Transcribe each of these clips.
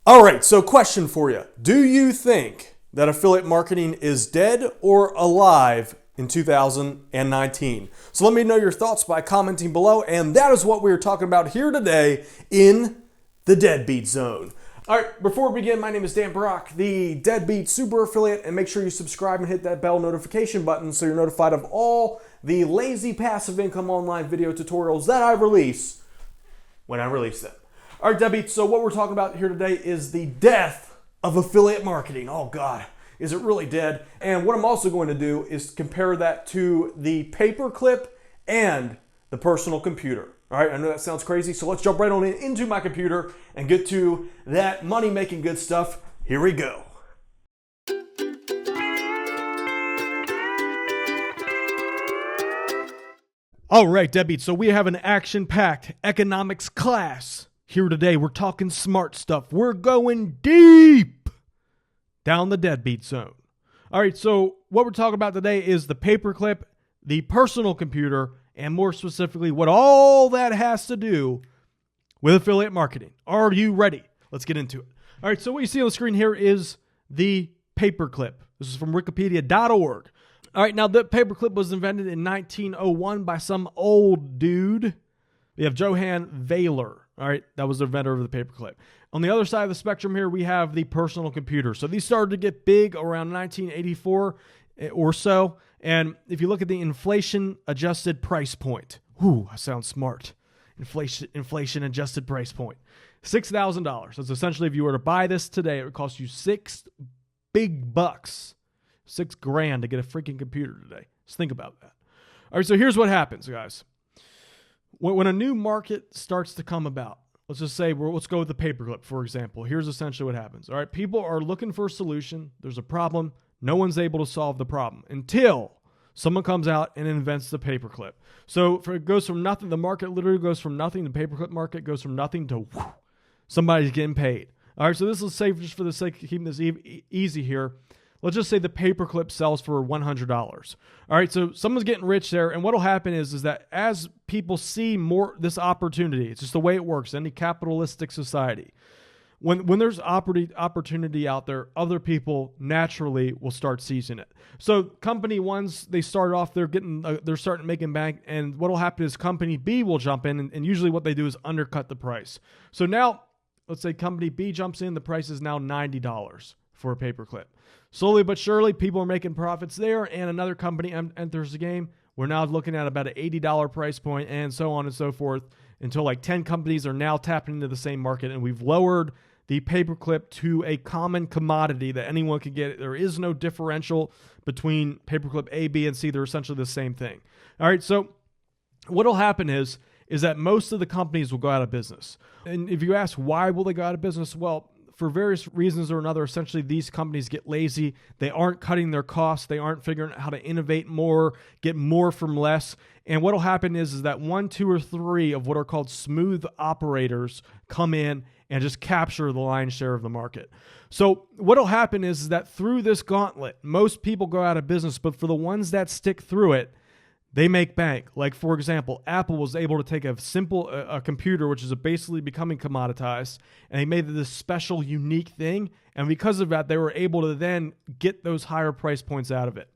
All right, so question for you. Do you think that affiliate marketing is dead or alive in 2019? So let me know your thoughts by commenting below, and that is what we're talking about here today in the Deadbeat Zone. All right, before we begin, my name is Dan Brock, the Deadbeat Super Affiliate, and make sure you subscribe and hit that bell notification button so you're notified of all the lazy passive income online video tutorials that I release when I release them. All right, Deadbeats, so what we're talking about here today is the death of affiliate marketing. Oh God, is it really dead? And what I'm also going to do is compare that to the paperclip and the personal computer. All right, I know that sounds crazy, so let's jump right on into my computer and get to that money-making good stuff. Here we go. All right, Deadbeats, so we have an action-packed economics class. Here today, we're talking smart stuff. We're going deep down the Deadbeat Zone. All right, so what we're talking about today is the paperclip, the personal computer, and more specifically, what all that has to do with affiliate marketing. Are you ready? Let's get into it. All right, so what you see on the screen here is the paperclip. This is from wikipedia.org. All right, now the paperclip was invented in 1901 by some old dude. We have Johann Weyler. All right, that was the inventor of the paperclip. On the other side of the spectrum here, we have the personal computer. So these started to get big around 1984 or so. And if you look at the inflation-adjusted price point, whoo, I sound smart. Inflation-adjusted price point, $6,000. That's essentially, if you were to buy this today, it would cost you $6 big bucks, $6,000 to get a freaking computer today. Just think about that. All right, so here's what happens, guys. When a new market starts to come about, let's just say, let's go with the paperclip, for example. Here's essentially what happens. All right, people are looking for a solution. There's a problem. No one's able to solve the problem until someone comes out and invents the paperclip. So it goes from nothing. The market literally goes from nothing. The paperclip market goes from nothing to whoo, somebody's getting paid. All right, so this is safe just for the sake of keeping this easy here. Let's just say the paperclip sells for $100. All right, so someone's getting rich there, and what will happen is that as people see more this opportunity, it's just the way it works in any capitalistic society. When there's opportunity out there, other people naturally will start seizing it. So company ones, they start off, they're starting making bank, and what will happen is company B will jump in, and usually what they do is undercut the price. So now, let's say company B jumps in, the price is now $90 for a paperclip. Slowly but surely, people are making profits there, and another company enters the game. We're now looking at about an $80 price point, and so on and so forth, until like 10 companies are now tapping into the same market, and we've lowered the paperclip to a common commodity that anyone can get. There is no differential between paperclip A, B, and C. They're essentially the same thing. All right, so what will happen is that most of the companies will go out of business. And if you ask why will they go out of business, well, for various reasons or another, essentially these companies get lazy. They aren't cutting their costs. They aren't figuring out how to innovate more, get more from less. And what will happen is that 1, 2, or 3 of what are called smooth operators come in and just capture the lion's share of the market. So what will happen is that through this gauntlet, most people go out of business, but for the ones that stick through it, they make bank. Like, for example, Apple was able to take a simple computer, which is basically becoming commoditized, and they made this special, unique thing. And because of that, they were able to then get those higher price points out of it.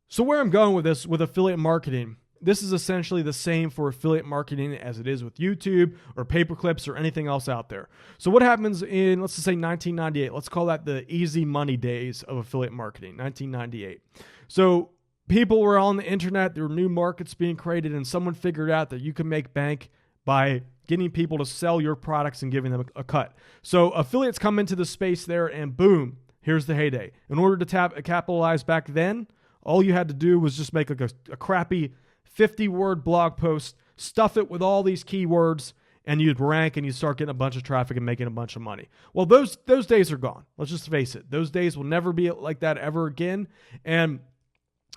So where I'm going with this, with affiliate marketing, this is essentially the same for affiliate marketing as it is with YouTube or paperclips or anything else out there. So what happens in, let's just say 1998, let's call that the easy money days of affiliate marketing, 1998. So people were on the internet, there were new markets being created, and someone figured out that you can make bank by getting people to sell your products and giving them a cut. So affiliates come into the space there, and boom, here's the heyday. In order to capitalize back then, all you had to do was just make like a crappy 50-word blog post, stuff it with all these keywords, and you'd rank and you'd start getting a bunch of traffic and making a bunch of money. Well, those days are gone. Let's just face it. Those days will never be like that ever again. And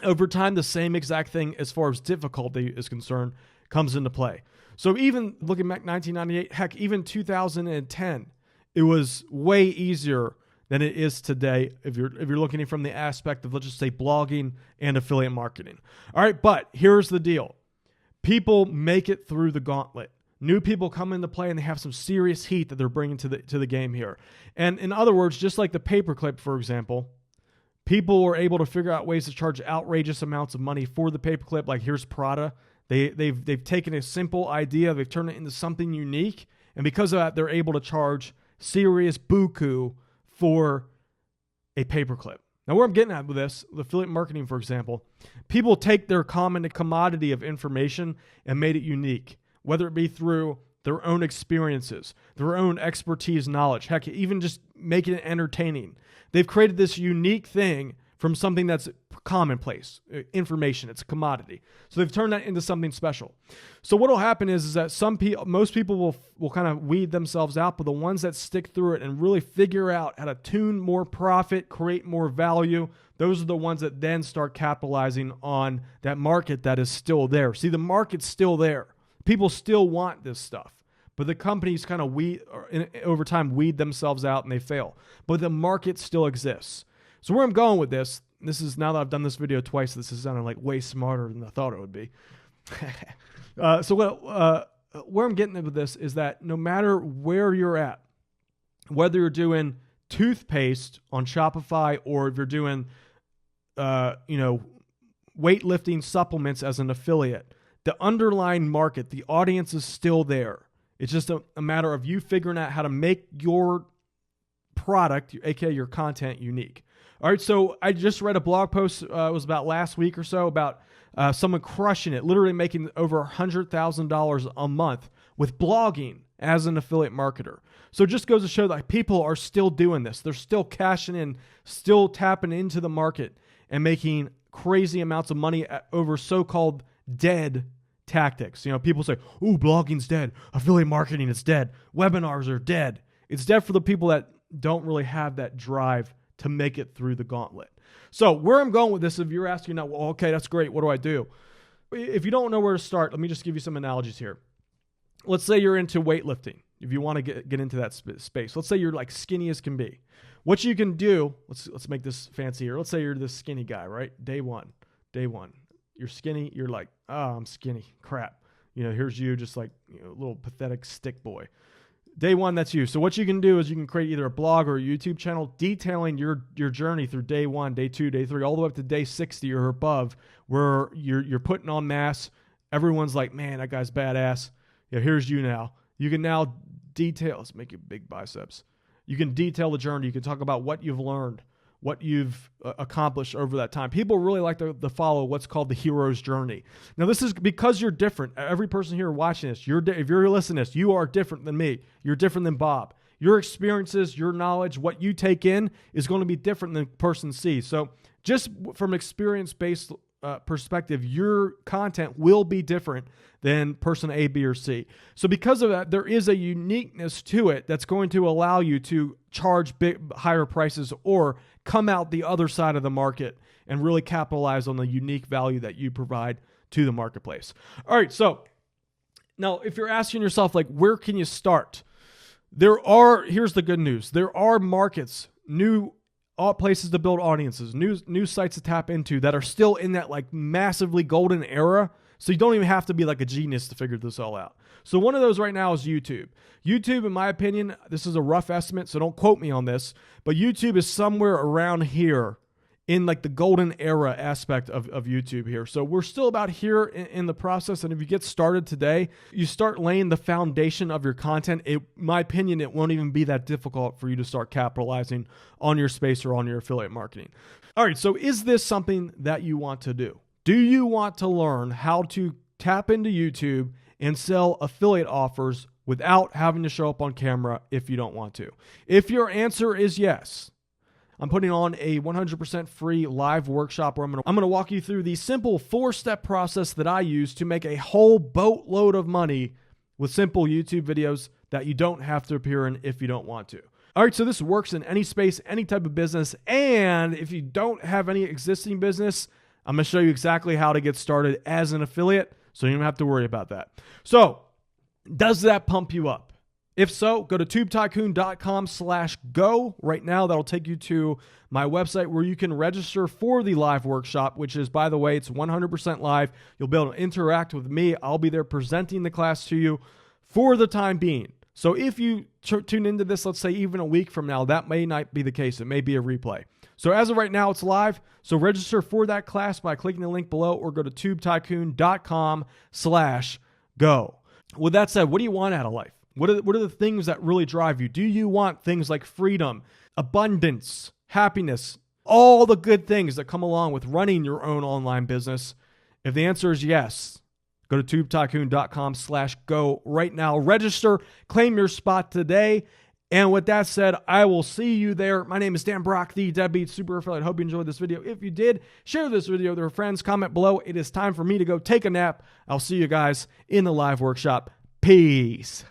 over time, the same exact thing as far as difficulty is concerned comes into play. So even looking back 1998, heck, even 2010, it was way easier than it is today if you're looking from the aspect of, let's just say, blogging and affiliate marketing. All right, but here's the deal. People make it through the gauntlet. New people come into play and they have some serious heat that they're bringing to the game here. And in other words, just like the paperclip, for example, people were able to figure out ways to charge outrageous amounts of money for the paperclip. Like here's Prada. They've taken a simple idea, they've turned it into something unique, and because of that, they're able to charge serious buku for a paperclip. Now, where I'm getting at with this, the affiliate marketing, for example, people take their common commodity of information and made it unique, whether it be through their own experiences, their own expertise, knowledge, heck, even just making it entertaining. They've created this unique thing from something that's commonplace, information, it's a commodity. So they've turned that into something special. So what will happen is that most people will kind of weed themselves out, but the ones that stick through it and really figure out how to tune more profit, create more value, those are the ones that then start capitalizing on that market that is still there. See, the market's still there. People still want this stuff, but the companies kind of over time weed themselves out and they fail. But the market still exists. So where I'm going with this is now that I've done this video twice, this is sounding like way smarter than I thought it would be. Where I'm getting with this is that no matter where you're at, whether you're doing toothpaste on Shopify or if you're doing, weightlifting supplements as an affiliate, the underlying market, the audience is still there. It's just a matter of you figuring out how to make your product, aka your content, unique. All right, so I just read a blog post, it was about last week or so, about someone crushing it, literally making over $100,000 a month with blogging as an affiliate marketer. So it just goes to show that people are still doing this. They're still cashing in, still tapping into the market and making crazy amounts of money over so-called dead tactics. People say, "Ooh, blogging's dead. Affiliate marketing is dead. Webinars are dead." It's dead for the people that don't really have that drive to make it through the gauntlet. So where I'm going with this, if you're asking now, well, okay, that's great. What do I do? If you don't know where to start, let me just give you some analogies here. Let's say you're into weightlifting. If you want to get into that space, let's say you're like skinny as can be. What you can do, let's make this fancier. Let's say you're this skinny guy, right? Day one, you're skinny. You're like, oh, I'm skinny. Crap. Here's you, just like a little pathetic stick boy. Day one, that's you. So what you can do is you can create either a blog or a YouTube channel detailing your journey through day 1, day 2, day 3, all the way up to day 60 or above, where you're putting on mass. Everyone's like, man, that guy's badass. Here's you now. You can now detail. Let's make it big biceps. You can detail the journey. You can talk about what you've learned, what you've accomplished over that time. People really like to follow what's called the hero's journey. Now, this is because you're different. Every person here watching this, if you're listening to this, you are different than me. You're different than Bob. Your experiences, your knowledge, what you take in is going to be different than the person sees. So just from an experience-based perspective, your content will be different than person A, B, or C. So because of that, there is a uniqueness to it that's going to allow you to charge higher prices or come out the other side of the market and really capitalize on the unique value that you provide to the marketplace. All right, so now if you're asking yourself, like, where can you start? Here's the good news. There are markets, new places to build audiences, new sites to tap into that are still in that like massively golden era. So you don't even have to be like a genius to figure this all out. So one of those right now is YouTube. YouTube, in my opinion, this is a rough estimate, so don't quote me on this, but YouTube is somewhere around here in like the golden era aspect of YouTube here. So we're still about here in the process. And if you get started today, you start laying the foundation of your content. In my opinion, it won't even be that difficult for you to start capitalizing on your space or on your affiliate marketing. All right, so is this something that you want to do? Do you want to learn how to tap into YouTube and sell affiliate offers without having to show up on camera if you don't want to? If your answer is yes, I'm putting on a 100% free live workshop where I'm going to walk you through the simple 4-step process that I use to make a whole boatload of money with simple YouTube videos that you don't have to appear in if you don't want to. All right, so this works in any space, any type of business, and if you don't have any existing business, I'm going to show you exactly how to get started as an affiliate, so you don't have to worry about that. So, does that pump you up? If so, go to tubetycoon.com/go right now. That'll take you to my website where you can register for the live workshop, which is, by the way, it's 100% live. You'll be able to interact with me. I'll be there presenting the class to you for the time being. So if you tune into this, let's say even a week from now, that may not be the case. It may be a replay. So as of right now, it's live. So register for that class by clicking the link below or go to tubetycoon.com/go. With that said, what do you want out of life? What are the things that really drive you? Do you want things like freedom, abundance, happiness, all the good things that come along with running your own online business? If the answer is yes, go to tubetycoon.com/go right now. Register, claim your spot today. And with that said, I will see you there. My name is Dan Brock, the Deadbeat Super Affiliate. Hope you enjoyed this video. If you did, share this video with your friends. Comment below. It is time for me to go take a nap. I'll see you guys in the live workshop. Peace.